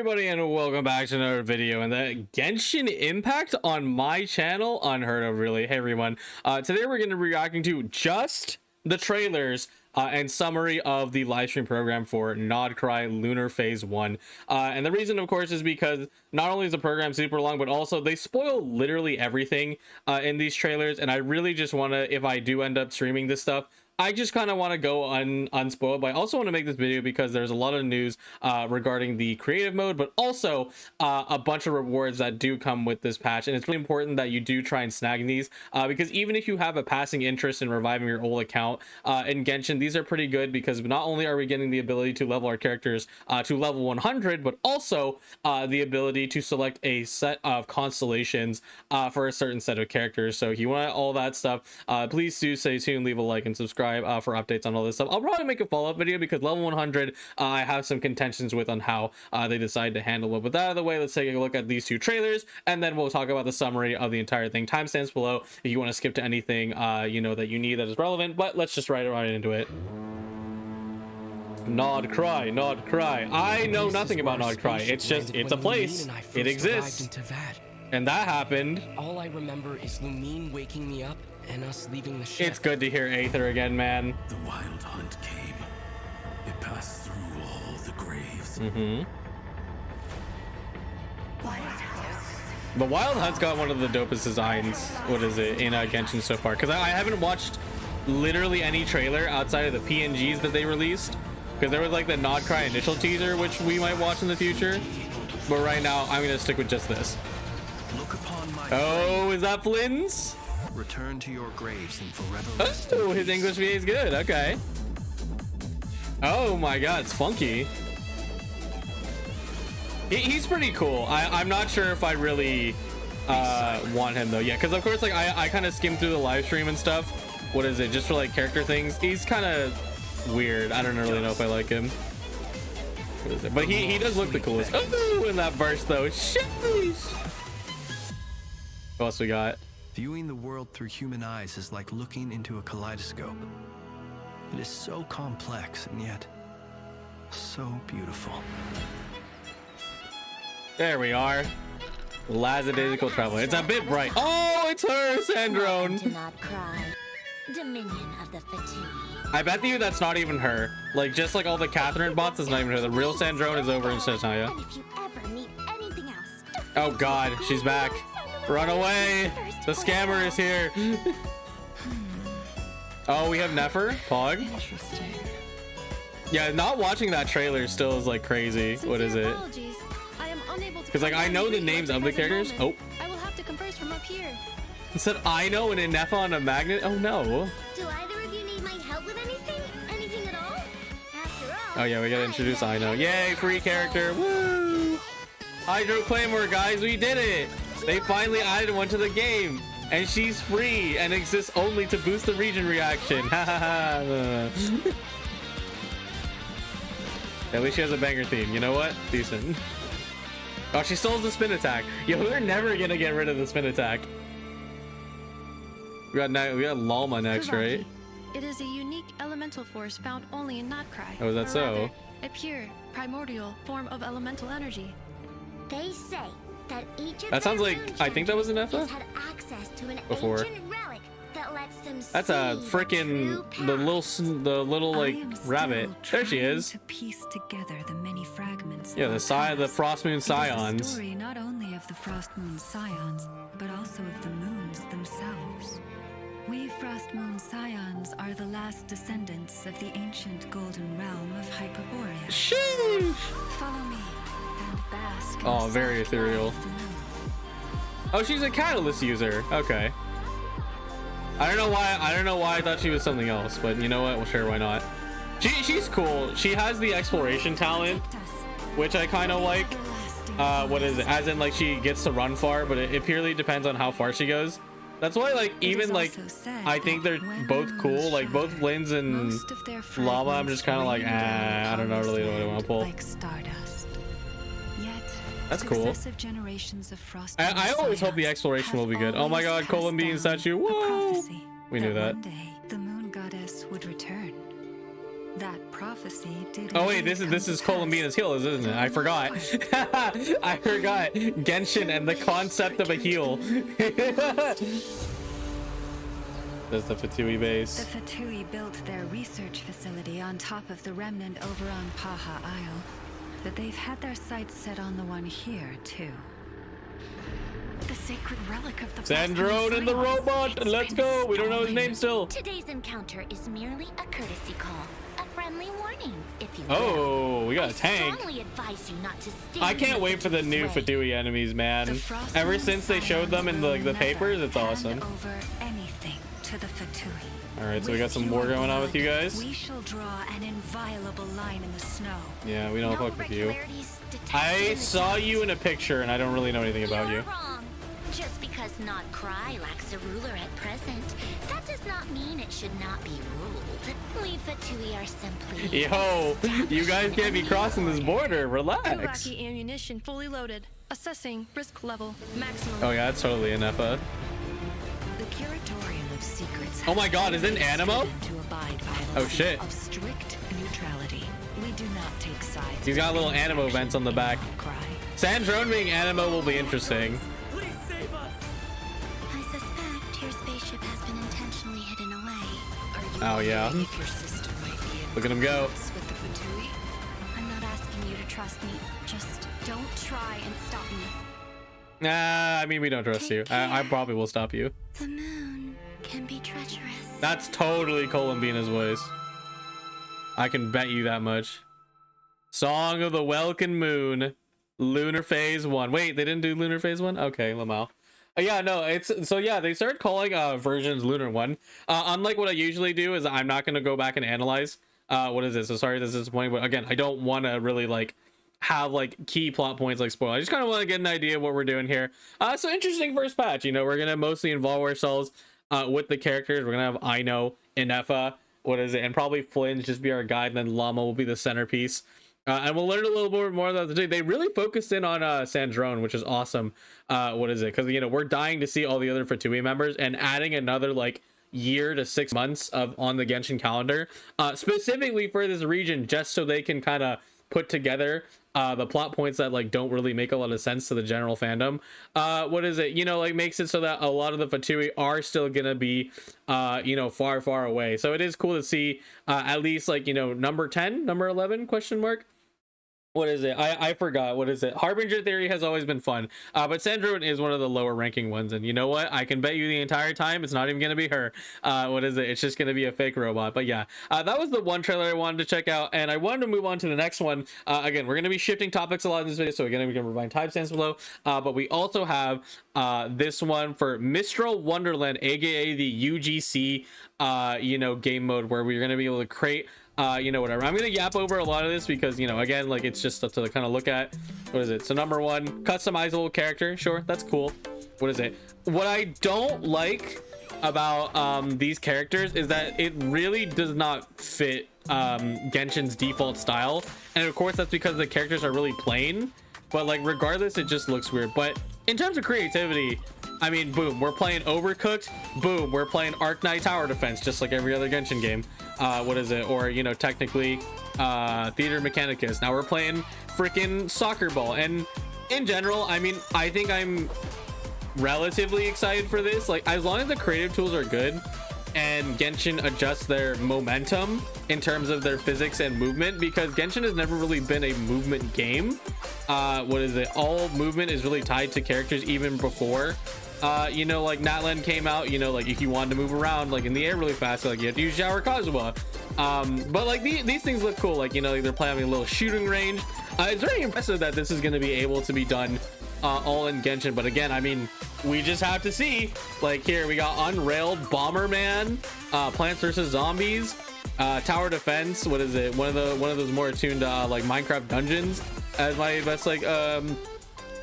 everybody, and welcome back to another video. And the Genshin Impact on my channel, unheard of, really. Hey everyone, today we're going to be reacting to just the trailers and summary of the live stream program for Nod Krai Lunar Phase 1. And the reason, of course, is because not only is the program super long, but also they spoil literally everything in these trailers. And I really just want to, if I do end up streaming this stuff, I just kind of want to go unspoiled, but I also want to make this video because there's a lot of news regarding the creative mode, but also a bunch of rewards that do come with this patch. And it's really important that you do try and snag these because even if you have a passing interest in reviving your old account in Genshin, these are pretty good because not only are we getting the ability to level our characters to level 100, but also the ability to select a set of constellations for a certain set of characters. So if you want all that stuff, please do stay tuned, leave a like and subscribe for updates on all this stuff. I'll probably make a follow-up video because level 100 I have some contentions with on how they decide to handle it. With that out of the way, let's take a look at these two trailers and then we'll talk about the summary of the entire thing. Timestamps below if you want to skip to anything you know that you need that is relevant, but let's just right into it. Nod Krai, Nod Krai. I know nothing about Nod Krai. It's just, it's a place. It exists. And that happened. All I remember is Lumine waking me up and us leaving the ship. It's good to hear Aether again, man. The wild hunt came. It passed through all the graves. The Wild Hunt's got one of the dopest designs, what is it, in Genshin so far. Because I haven't watched literally any trailer outside of the PNGs that they released. Because there was like the Nod Krai initial teaser, which we might watch in the future. But right now, I'm going to stick with just this. Look upon my is that Flins? Return to your graves and forever rest Oh, his English VA is good. Okay. Oh my god, it's funky. He's pretty cool. I'm not sure if I really want him though. Yeah, because of course, like I kind of skimmed through the live stream and stuff. What is it? Just for like character things. He's kind of weird. I don't really know if I like him. What is it? But he does look the coolest. Oh, in that burst though. Sheesh. What else we got? Viewing the world through human eyes is like looking into a kaleidoscope. It is so complex and yet so beautiful. There we are. Lackadaisical Traveler. It's a bit bright. Oh, it's her, Sandrone. Nod Krai, Dominion of the Fatigue. I bet you that's not even her. Like, just like all the Catherine bots, it's not even her. The real Sandrone is over in Chechnya. And if you ever need anything else, Oh god, she's back. Run away. The scammer is here. Oh, we have Nefer. Pog. Interesting. Yeah, not watching that trailer still is like crazy. What is it? Because like I know the names of the characters. Oh. I will have to converse from up here. It said I know and a Nefa on a magnet. Oh no. Do either of you need my help with anything? Anything at all? After all. Oh yeah, we gotta introduce I know. Yay, free character. Woo! Hydro Claymore, guys, we did it. They finally added one to the game. And she's free and exists only to boost the region reaction. At least she has a banger theme. You know what? Decent. Oh, she stole the spin attack. Yo, they're never gonna get rid of the spin attack. We got Lalma next, right? It is a unique elemental force found only in Nod Krai. Oh, is that or so? rather, a pure, primordial form of elemental energy. They say that each of That sounds their like moon I think that was an champions Nefa. had access to an Before. ancient relic that lets them That's see a freaking the little like rabbit. There she is. To piece together the many fragments. Yeah, of the our past. Frost Moon It is a Scions. story not only of the Frost Moon Scions, but also of the moons themselves. We Frost Moon Scions are the last descendants of the ancient golden realm of Hyperborea. Sheesh. Follow me and bask in Oh, the very soft light ethereal. of the moon. Oh, she's a catalyst user. Okay. I don't know why I thought she was something else, but you know what? Well, sure, why not? She's cool. She has the exploration talent, which I kind of like. What is it? As in, like, she gets to run far, but it purely depends on how far she goes. That's why, like, even like I think they're both cool. Like both Flins and Llama, I'm just kind of like, I don't know really what I want to pull. Like stardust. Yet, That's cool. successive generations of Frost I always hope the exploration will be good. Oh my god, Columbine statue. Whoa! We knew that. One day, the moon goddess would return. That prophecy did. Oh wait, indeed this come is to Columbina's heal, isn't it? I forgot. I forgot Genshin and the concept of a heal. That's the Fatui base. The Fatui built their research facility on top of the remnant over on Paha Isle, but they've had their sights set on the one here too. The sacred relic of the Sandrone and the robot. Let's go. We don't know his name still. Today's encounter is merely a courtesy call. A friendly warning, if you will. Oh, we got a I tank. strongly advise you not to stand I can't in wait for the new Fatui's way. Fatui enemies, man. The Frost Ever Moon since they showed them in Scions the will papers, never it's hand awesome. Over anything to the Fatui. All right, so we got With some more your going on with you blood, guys. We shall draw an inviolable line in the snow. Yeah, we don't No fuck with you. irregularities detected I in the saw towns. you in a picture, and I don't really know anything about You're you. wrong. Just because Nod Krai lacks a ruler at present, that does not mean it should not be ruled. We Fatui are simply... Yo, you guys can't be crossing this border. Relax. Wacky ammunition fully loaded. Assessing risk level maximum. Oh yeah, that's totally an FA. The Curatorium of Secrets. Oh my God, is it an animo? To abide by Oh, the shit. of strict neutrality. We do not take sides. He's got little animo vents on the back. Cry. Sandrone being animo will be interesting. I suspect your spaceship has been intentionally hidden away. Are you Oh, yeah. wondering if your sister might be in Look at him go. cahoots with the Fatui? I'm not asking you to trust me. Just don't try and stop me. Nah, I mean, we don't trust you. I probably will stop you. The moon can be treacherous. That's totally Columbina's voice. I can bet you that much. Song of the Welkin Moon. Lunar Phase 1. Wait, they didn't do Lunar Phase 1? Okay, Lamau. Yeah, no, it's so yeah, they started calling versions Lunar 1. Unlike what I usually do is I'm not gonna go back and analyze what is this. So sorry this is disappointing, but again, I don't want to really like have like key plot points like spoil. I just kind of want to get an idea of what we're doing here. So interesting first patch. You know, we're gonna mostly involve ourselves with the characters. We're gonna have Aino, Inefa, what is it, and probably Flins just be our guide, and then Llama will be the centerpiece. And we'll learn a little bit more about the day. They really focused in on Sandrone, which is awesome. What is it? Because you know we're dying to see all the other Fatui members, and adding another like year to 6 months of on the Genshin calendar, specifically for this region, just so they can kind of put together the plot points that like don't really make a lot of sense to the general fandom. What is it? You know, like makes it so that a lot of the Fatui are still gonna be you know, far away. So it is cool to see at least like, you know, number 10, number 11 question mark. What is it? I forgot. What is it? Harbinger Theory has always been fun. But Sandrone is one of the lower ranking ones. And you know what? I can bet you the entire time it's not even going to be her. What is it? It's just going to be a fake robot. But yeah, that was the one trailer I wanted to check out. And I wanted to move on to the next one. Again, we're going to be shifting topics a lot in this video. So again, we can provide timestamps below. But we also have this one for Mistral Wonderland, aka the UGC, you know, game mode where we're going to be able to create you know, whatever. I'm gonna yap over a lot of this because, you know, again, like it's just to kind of look at. What is it? So number one, customizable character. Sure, that's cool. What is it? What I don't like about these characters is that it really does not fit Genshin's default style, and of course that's because the characters are really plain. But like regardless, it just looks weird. But in terms of creativity, I mean, boom, we're playing Overcooked. Boom, we're playing Arc Knight Tower Defense, just like every other Genshin game. What is it? Or, you know, technically, Theater Mechanicus. Now we're playing freaking Soccer Ball. And in general, I mean, I think I'm relatively excited for this. Like, as long as the creative tools are good and Genshin adjusts their momentum in terms of their physics and movement, because Genshin has never really been a movement game. What is it? All movement is really tied to characters even before you know, like Natlan came out, you know, like if you wanted to move around like in the air really fast, like you had to use Shower Kazuha. But like these things look cool, like, you know, like they're playing a little shooting range. It's very impressive that this is going to be able to be done all in Genshin. But again, I mean, we just have to see. Like here we got Unrailed, Bomberman, Plants vs Zombies, Tower Defense. What is it? One of those more attuned like Minecraft dungeons as my best like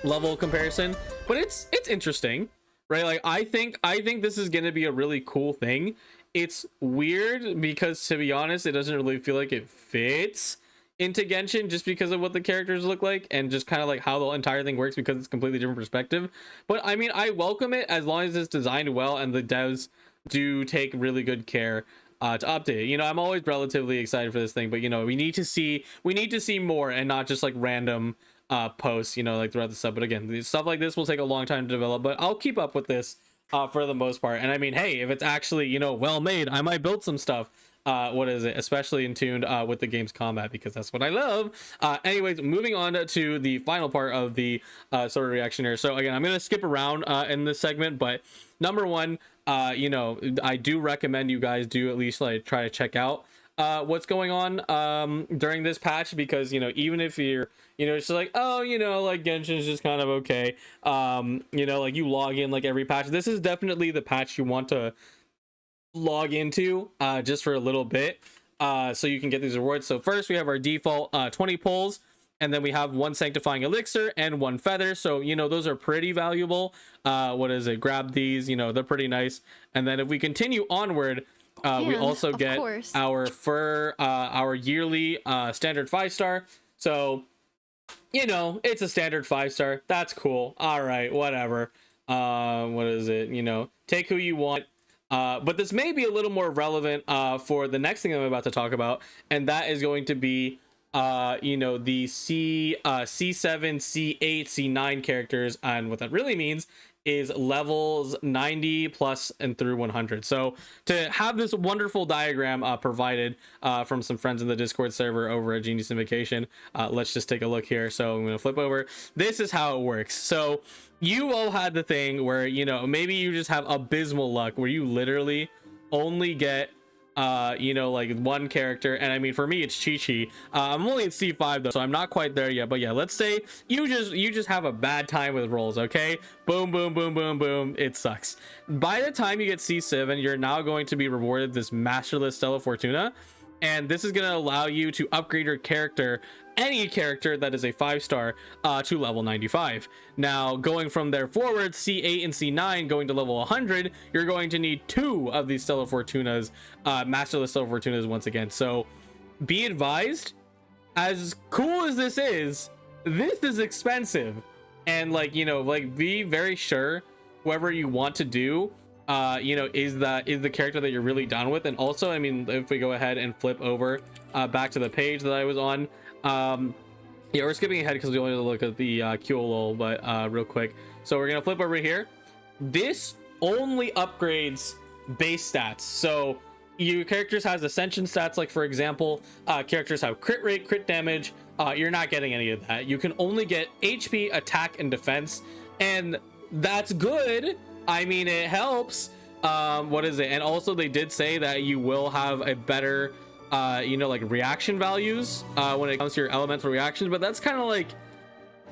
level comparison. But it's interesting, right? Like I think this is gonna be a really cool thing. It's weird because, to be honest, it doesn't really feel like it fits into Genshin just because of what the characters look like and just kind of like how the entire thing works, because it's a completely different perspective. But I mean, I welcome it as long as it's designed well and the devs do take really good care to update it. You know, I'm always relatively excited for this thing, but you know, we need to see more and not just like random posts, you know, like throughout the stuff. But again, stuff like this will take a long time to develop, but I'll keep up with this for the most part. And I mean, hey, if it's actually, you know, well made, I might build some stuff. What is it, especially in tuned with the game's combat, because that's what I love. Anyways, moving on to the final part of the sort of reaction here. So again, I'm gonna skip around in this segment, but number one, you know, I do recommend you guys do at least like try to check out what's going on during this patch, because you know, even if you're, you know, it's just like, oh, you know, like Genshin's just kind of okay, you know, like you log in like every patch, this is definitely the patch you want to log into just for a little bit so you can get these rewards. So first we have our default 20 pulls, and then we have 1 sanctifying elixir and 1 feather, so you know, those are pretty valuable. What is it, grab these, you know, they're pretty nice. And then if we continue onward, we also get our yearly standard 5-star. So you know, it's a standard 5-star, that's cool, all right, whatever. What is it, you know, take who you want. But this may be a little more relevant for the next thing I'm about to talk about, and that is going to be you know, the C7, C8, C9 characters. And what that really means is levels 90 plus and through 100. So to have this wonderful diagram provided from some friends in the Discord server over at Genius Invocation, let's just take a look here. So I'm gonna flip over. This is how it works. So you all had the thing where, you know, maybe you just have abysmal luck where you literally only get you know, like 1 character. And I mean, for me it's Chi-Chi. I'm only at C5 though, so I'm not quite there yet. But yeah, let's say you just have a bad time with rolls, okay? Boom, boom, boom, boom, boom, it sucks. By the time you get C7, you're now going to be rewarded this masterless Stella Fortuna, and this is going to allow you to upgrade your character, any character that is a 5-star, to level 95. Now going from there forward, C8 and C9 going to level 100, you're going to need 2 of these Stella Fortunas, masterless Stella Fortunas once again. So be advised, as cool as this is expensive, and like, you know, like be very sure whoever you want to do you know, is the character that you're really down with. And also, I mean, if we go ahead and flip over back to the page that I was on, yeah, we're skipping ahead because we only look at the QLOL, but real quick, so we're gonna flip over here. This only upgrades base stats, so your characters has ascension stats, like for example, characters have crit rate, crit damage. You're not getting any of that. You can only get HP, attack, and defense, and that's good. I mean, it helps. What is it? And also they did say that you will have a better you know, like reaction values when it comes to your elemental reactions, but that's kind of like,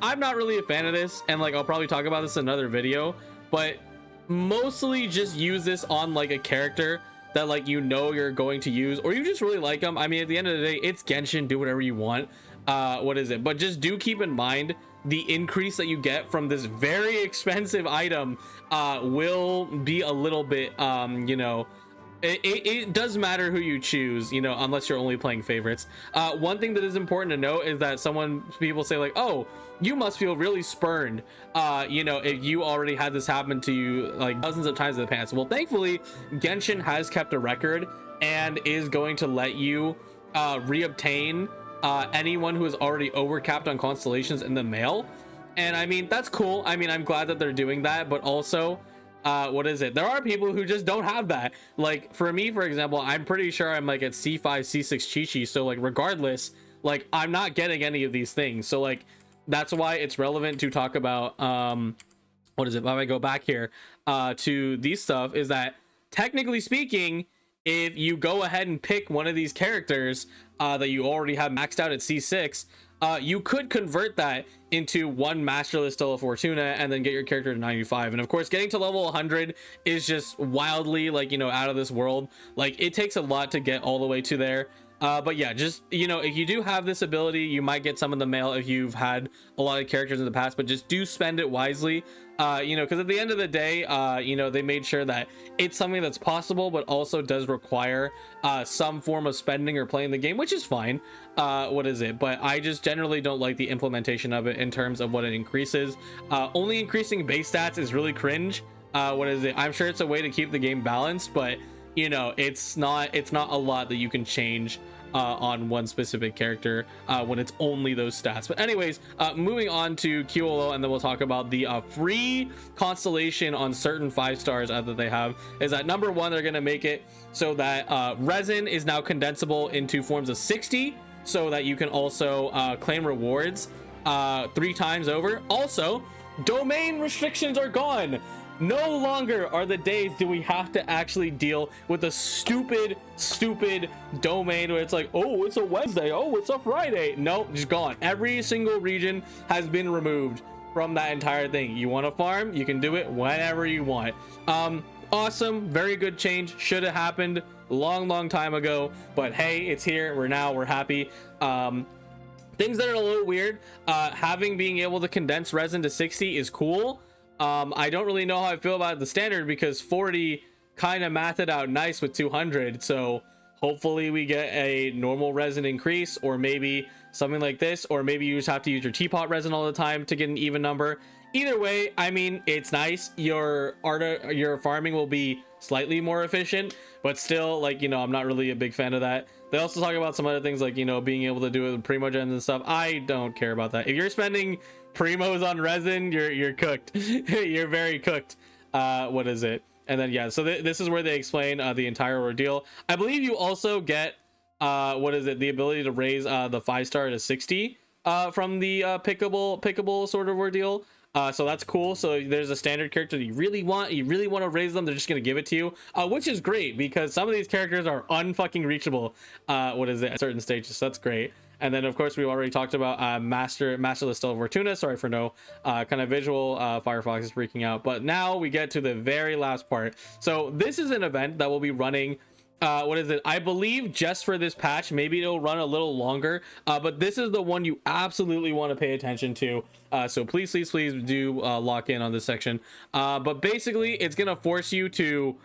I'm not really a fan of this, and like I'll probably talk about this in another video, but mostly just use this on like a character that like, you know, you're going to use, or you just really like them. I mean, at the end of the day, it's Genshin, do whatever you want. What is it? But just do keep in mind the increase that you get from this very expensive item will be a little bit you know, it does matter who you choose, you know, unless you're only playing favorites. One thing that is important to note is that people say like, oh, you must feel really spurned, you know, if you already had this happen to you like dozens of times in the past. Well, thankfully Genshin has kept a record and is going to let you reobtain anyone who is already overcapped on constellations in the mail. And I mean, that's cool. I mean, I'm glad that they're doing that, but also what is it, there are people who just don't have that. Like for me, for example, I'm pretty sure I'm like at C5, C6 Chi-Chi, so like regardless, like I'm not getting any of these things. So like that's why it's relevant to talk about what is it, if I go back here to these stuff, is that technically speaking, if you go ahead and pick one of these characters that you already have maxed out at C6, you could convert that into 1 masterless Stella Fortuna and then get your character to 95. And of course, getting to level 100 is just wildly, like, you know, out of this world. Like, it takes a lot to get all the way to there. But yeah, just, you know, if you do have this ability, you might get some in the mail if you've had a lot of characters in the past, but just do spend it wisely. You know, because at the end of the day, you know, they made sure that it's something that's possible, but also does require some form of spending or playing the game, which is fine. What is it? But I just generally don't like the implementation of it in terms of what it increases. Only increasing base stats is really cringe. What is it? I'm sure it's a way to keep the game balanced, but you know, it's not a lot that you can change on one specific character when it's only those stats. But anyways, moving on to QLO, and then we'll talk about the free constellation on certain 5 stars that they have. Is that number one, they're gonna make it so that resin is now condensable into forms of 60, so that you can also claim rewards 3 times over. Also, domain restrictions are gone. No longer are the days do we have to actually deal with a stupid domain where it's like, oh, it's a Wednesday, oh, it's a Friday. Nope, just gone. Every single region has been removed from that entire thing. You want to farm, you can do it whenever you want. Awesome, very good change. Should have happened long time ago, but hey, it's here. We're happy. Things that are a little weird, being able to condense resin to 60 is cool. I don't really know how I feel about the standard, because 40 kind of mathed it out nice with 200. So hopefully we get a normal resin increase, or maybe something like this, or maybe you just have to use your teapot resin all the time to get an even number. Either way, I mean, it's nice. Your farming will be slightly more efficient, but still, like, you know, I'm not really a big fan of that. They also talk about some other things, like, you know, being able to do it with primo gens and stuff. I don't care about that. If you're spending primos on resin, you're cooked. You're very cooked. What is it? And then yeah, so this is where they explain the entire ordeal. I believe you also get what is it, the ability to raise the 5-star to 60 from the pickable sort of ordeal. So that's cool. So there's a standard character that you really want to raise them, they're just gonna give it to you, which is great, because some of these characters are unfucking reachable what is it, at certain stages. So that's great. And then of course we already talked about Masterless Still Fortuna. Sorry for no kind of visual. Firefox is freaking out. But now we get to the very last part. So this is an event that will be running what is it, I believe just for this patch. Maybe it'll run a little longer, but this is the one you absolutely want to pay attention to. So please do lock in on this section. But basically it's gonna force you to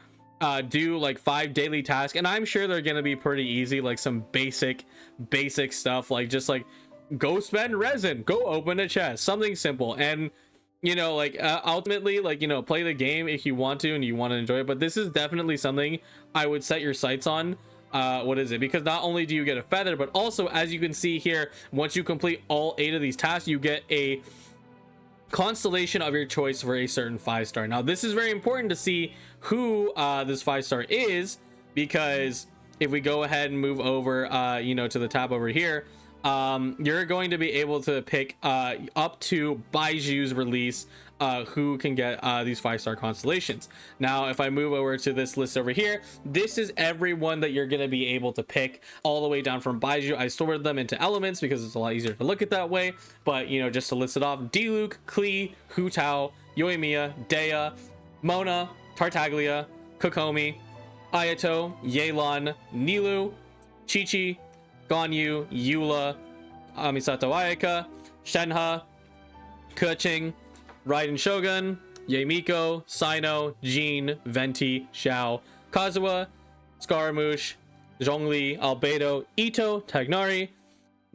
do like 5 daily tasks, and I'm sure they're gonna be pretty easy, like some basic stuff, like just like go spend resin, go open a chest, something simple. And you know, like ultimately, like, you know, play the game if you want to and you want to enjoy it, but this is definitely something I would set your sights on. What is it, because not only do you get a feather, but also, as you can see here, once you complete all 8 of these tasks, you get a constellation of your choice for a certain 5-star. Now this is very important to see who this 5-star is, because if we go ahead and move over you know, to the tab over here, you're going to be able to pick up to Baiju's release who can get these 5-star constellations. Now if I move over to this list over here, this is everyone that you're going to be able to pick all the way down from Baiju. I sorted them into elements because it's a lot easier to look at that way, but you know, just to list it off: Diluc, Klee, Hu Tao, Yoimiya, Dea, Mona, Tartaglia, Kokomi, Ayato, Yelan, Nilu, Chi-Chi, Ganyu, Eula, Misato Ayaka, Shenhe, Keqing, Raiden Shogun, Yamiko, Sino, Jean, Venti, Xiao, Kazuha, Scaramouche, Zhongli, Albedo, Ito, Tagnari,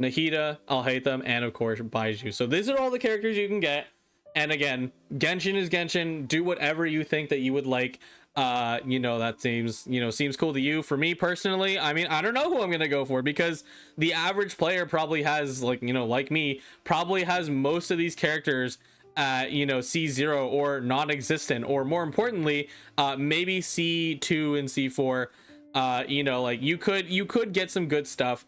Nahida, Alhaitham, and of course Baiju. So these are all the characters you can get. And again, Genshin is Genshin. Do whatever you think that you would like. You know, that seems cool to you. For me personally, I mean, I don't know who I'm gonna go for, because the average player probably has, like, you know, like me, probably has most of these characters at, you know, C0 or non-existent, or more importantly, maybe C2 and C4. You know, like you could get some good stuff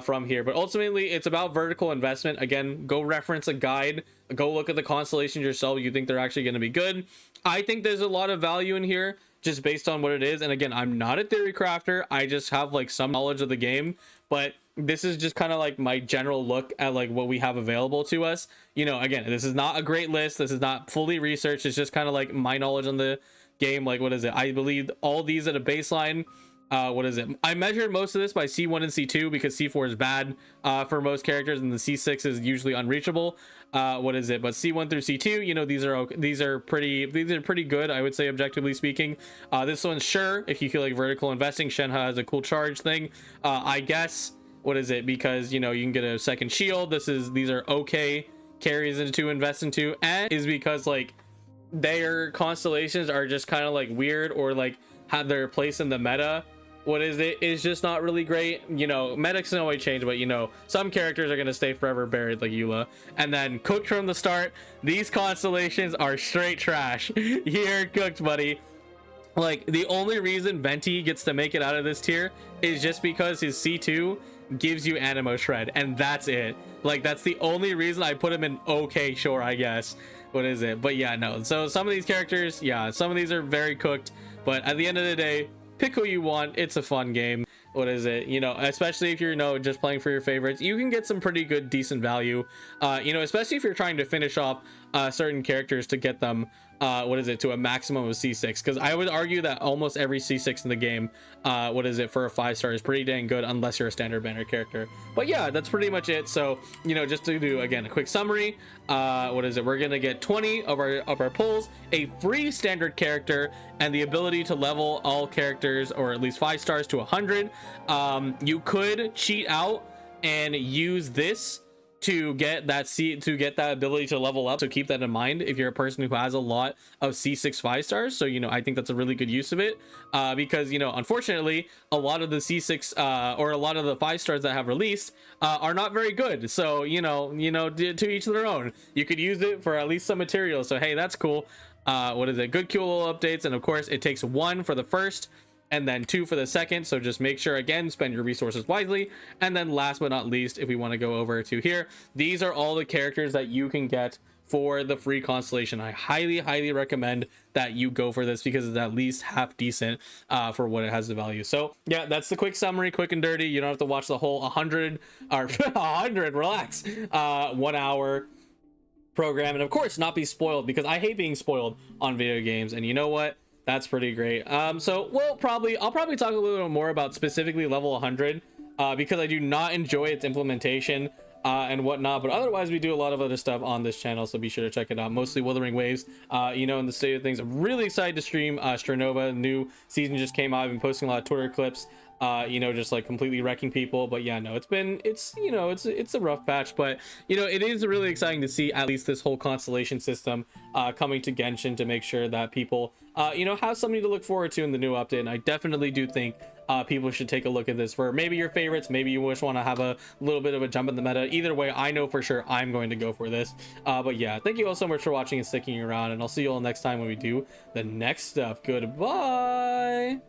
from here, but ultimately it's about vertical investment. Again, go reference a guide, go look at the constellations yourself. You think they're actually going to be good. I think there's a lot of value in here just based on what it is. And again, I'm not a theory crafter, I just have like some knowledge of the game, but this is just kind of like my general look at like what we have available to us. You know, again, this is not a great list, this is not fully researched, it's just kind of like my knowledge on the game. Like, what is it, I believe all these at a baseline. What is it, I measured most of this by C1 and C2 because C4 is bad for most characters, and the C6 is usually unreachable. What is it, but C1 through C2, you know, these are pretty good, I would say, objectively speaking. This one's sure, if you feel like vertical investing. Shenhe has a cool charge thing, I guess. What is it, because you know, you can get a second shield. These are okay carries to invest into, and is because like their constellations are just kind of like weird, or like have their place in the meta, what is it, is just not really great. You know, medics can always change, but you know, some characters are going to stay forever buried, like Eula. And then cooked from the start, these constellations are straight trash. You're cooked, buddy. Like, the only reason Venti gets to make it out of this tier is just because his C2 gives you Animo Shred, and that's it. Like, that's the only reason I put him in okay, sure, I guess. What is it? But yeah, no. So some of these characters, yeah, some of these are very cooked, but at the end of the day, pick who you want. It's a fun game. What is it? You know, especially if you're, you know, just playing for your favorites, you can get some pretty good, decent value. You know, especially if you're trying to finish off certain characters to get them, what is it, to a maximum of C6. Because I would argue that almost every C6 in the game, what is it, for a 5-star is pretty dang good, unless you're a standard banner character. But yeah, that's pretty much it. So, you know, just to do, again, a quick summary, what is it, we're gonna get 20 of our pulls, a free standard character, and the ability to level all characters, or at least 5 stars, to 100. You could cheat out and use this to get that ability to level up, so keep that in mind if you're a person who has a lot of C6 5-stars. So, you know, I think that's a really good use of it, because, you know, unfortunately a lot of the C6 or a lot of the 5-stars that have released are not very good. So, you know, to each their own. You could use it for at least some material, so hey, that's cool. What is it, good cool updates. And of course it takes 1 for the first and then 2 for the second, so just make sure, again, spend your resources wisely. And then last but not least, if we want to go over to here, these are all the characters that you can get for the free constellation. I highly recommend that you go for this, because it's at least half decent for what it has the value. So yeah, that's the quick summary, quick and dirty. You don't have to watch the whole 100 or 100, relax, 1 hour program, and of course not be spoiled, because I hate being spoiled on video games. And you know what, that's pretty great. So I'll probably talk a little bit more about specifically level 100, because I do not enjoy its implementation and whatnot, but otherwise we do a lot of other stuff on this channel, so be sure to check it out. Mostly Wuthering Waves, you know, in the state of things. I'm really excited to stream Stranova. New season just came out. I've been posting a lot of Twitter clips, you know, just like completely wrecking people. But yeah, no, it's you know, it's a rough patch, but you know, it is really exciting to see at least this whole constellation system coming to Genshin, to make sure that people you know, have something to look forward to in the new update. And I definitely do think people should take a look at this for maybe your favorites. Maybe you just want to have a little bit of a jump in the meta. Either way, I know for sure I'm going to go for this. But yeah, thank you all so much for watching and sticking around, and I'll see you all next time when we do the next stuff. Goodbye.